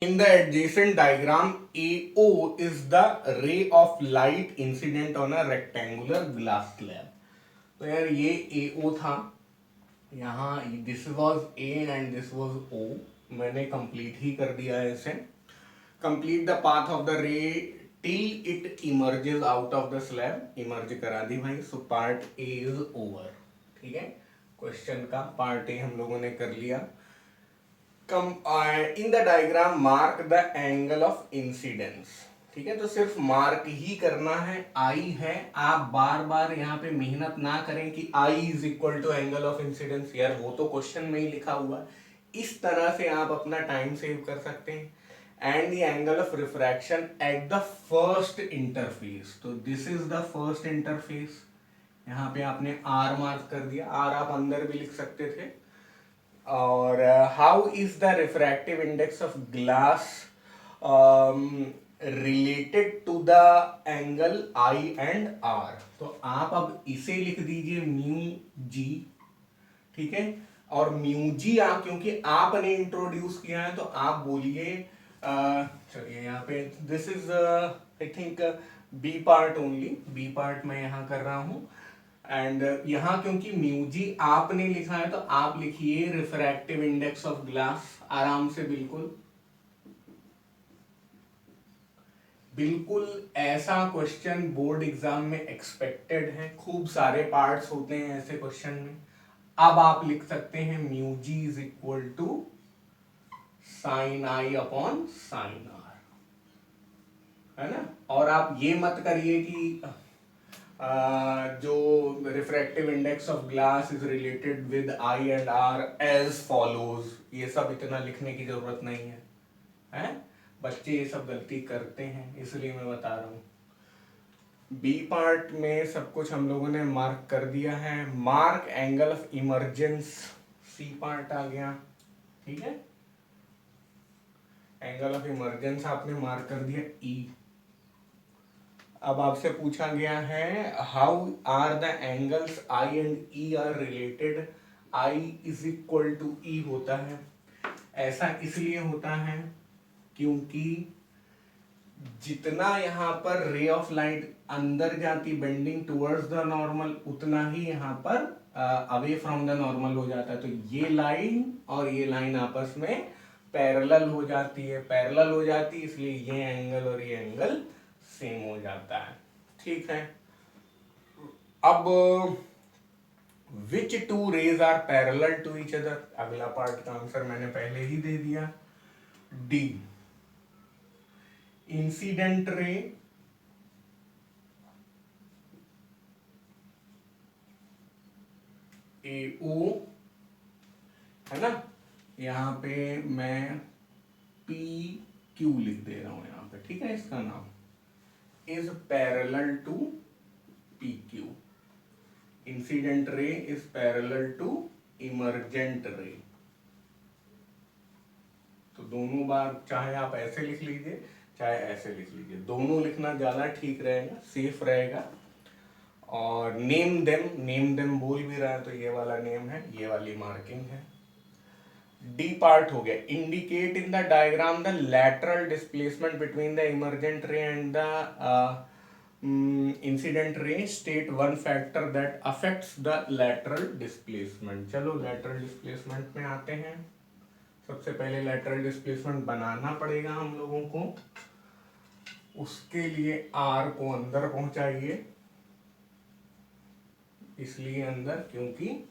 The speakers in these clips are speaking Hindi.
In the adjacent diagram, AO is the ray of light incident on a rectangular glass slab. तो यार ये AO था, यहाँ this was A and this was O. मैंने कंप्लीट ही कर दिया है इसे. Complete the path of the रे till it emerges out of the slab. Emerge करा दी भाई. So part A is over. ठीक है, क्वेश्चन का पार्ट ए हम लोगों ने कर लिया. In the diagram mark the angle of incidence. ठीक है, तो सिर्फ मार्क ही करना है. आई है, आप बार बार यहाँ पे मेहनत ना करें कि i is equal to angle of incidence. यार वो तो क्वेश्चन में ही लिखा हुआ है. इस तरह से आप अपना टाइम सेव कर सकते हैं. And the angle of refraction at the first interface. तो this is the first interface. यहाँ पे आपने आर मार्क कर दिया. आर आप अंदर भी लिख सकते थे. और how is the refractive index of glass related to the angle I and R. तो आप अब इसे लिख दीजिए म्यू जी. ठीक है, और म्यू जी आप क्योंकि आपने इंट्रोड्यूस किया है तो आप बोलिए. चलिए यहाँ पे this is I think B part only. B part मैं यहाँ कर रहा हूँ. एंड यहाँ क्योंकि म्यूजी आपने लिखा है तो आप लिखिए रिफ्रैक्टिव इंडेक्स ऑफ ग्लास. आराम से बिल्कुल बिल्कुल ऐसा क्वेश्चन बोर्ड एग्जाम में एक्सपेक्टेड है. खूब सारे पार्ट्स होते हैं ऐसे क्वेश्चन में. अब आप लिख सकते हैं mu g is equal to sine i upon sine r. है ना. और आप ये मत करिए कि जो refractive index of glass is related with i and r as follows. ये सब इतना लिखने की जरूरत नहीं है. हैं, बच्चे ये सब गलती करते हैं इसलिए मैं बता रहा हूँ. बी पार्ट में सब कुछ हम लोगों ने मार्क कर दिया है. Mark angle of emergence. C part आ गया. ठीक है, एंगल ऑफ इमरजेंस आपने मार्क कर दिया ई. अब आपसे पूछा गया है how are the angles i and e are related. I is equal to e होता है. ऐसा इसलिए होता है क्योंकि जितना यहाँ पर रे ऑफ लाइट अंदर जाती बेंडिंग टुवर्ड्स द नॉर्मल उतना ही यहाँ पर अवे फ्रॉम द नॉर्मल हो जाता है. तो ये लाइन और ये लाइन आपस में पैरेलल हो जाती है. पैरेलल हो जाती है इसलिए ये एंगल और ये एंगल सेम हो जाता है. ठीक है, अब which two rays are parallel to each other. अगला पार्ट का आंसर मैंने पहले ही दे दिया. डी. इंसिडेंट रे ए ओ है ना. यहां पे मैं पी क्यू लिख दे रहा हूं यहां पे. ठीक है, इसका नाम is parallel to PQ. Incident ray is parallel to emergent ray. तो दोनों बार चाहे आप ऐसे लिख लीजिए चाहे ऐसे लिख लीजिए. दोनों लिखना ज्यादा ठीक रहेगा, सेफ रहेगा. और नेम देम बोल भी रहा है तो ये वाला नेम है, ये वाली मार्किंग है. डी पार्ट हो गया. Indicate in the diagram the lateral displacement between the emergent रे and the incident ray. State one factor that affects the lateral displacement. चलो लैटरल डिस्प्लेसमेंट में आते हैं. सबसे पहले लैटरल डिस्प्लेसमेंट बनाना पड़ेगा हम लोगों को. उसके लिए आर को अंदर पहुंचाइए. इसलिए अंदर क्योंकि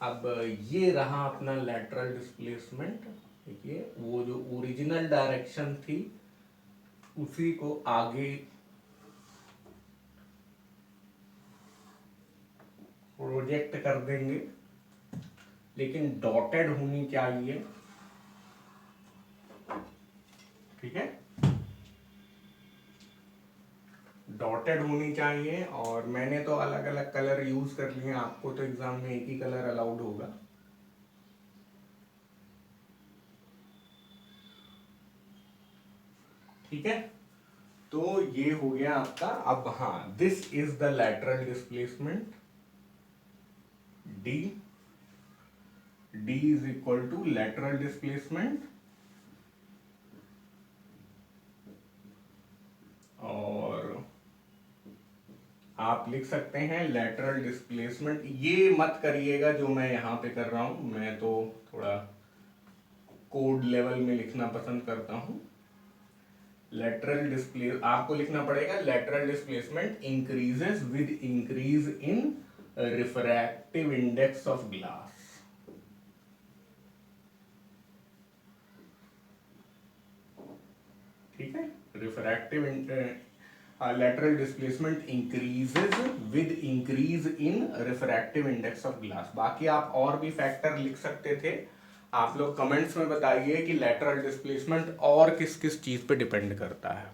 अब ये रहा अपना लैटरल डिस्प्लेसमेंट. देखिए वो जो ओरिजिनल डायरेक्शन थी उसी को आगे प्रोजेक्ट कर देंगे, लेकिन डॉटेड होनी चाहिए. ठीक है, डॉटेड होनी चाहिए. और मैंने तो अलग अलग कलर यूज कर लिए. आपको तो एग्जाम में एक ही कलर अलाउड होगा. ठीक है, तो ये हो गया आपका. अब हाँ, this is the lateral displacement D. D is equal to lateral displacement आप लिख सकते हैं लेटरल डिस्प्लेसमेंट। ये मत करिएगा जो मैं यहाँ पे कर रहा हूँ, मैं तो थोड़ा कोड लेवल में लिखना पसंद करता हूँ। लेटरल डिस्प्ले आपको लिखना पड़ेगा lateral displacement increases with increase in refractive index of glass. ठीक है, refractive lateral displacement increases with increase in refractive index of glass। बाकी आप और भी फैक्टर लिख सकते थे, आप लोग कमेंट्स में बताइए कि lateral displacement और किस किस चीज पे डिपेंड करता है।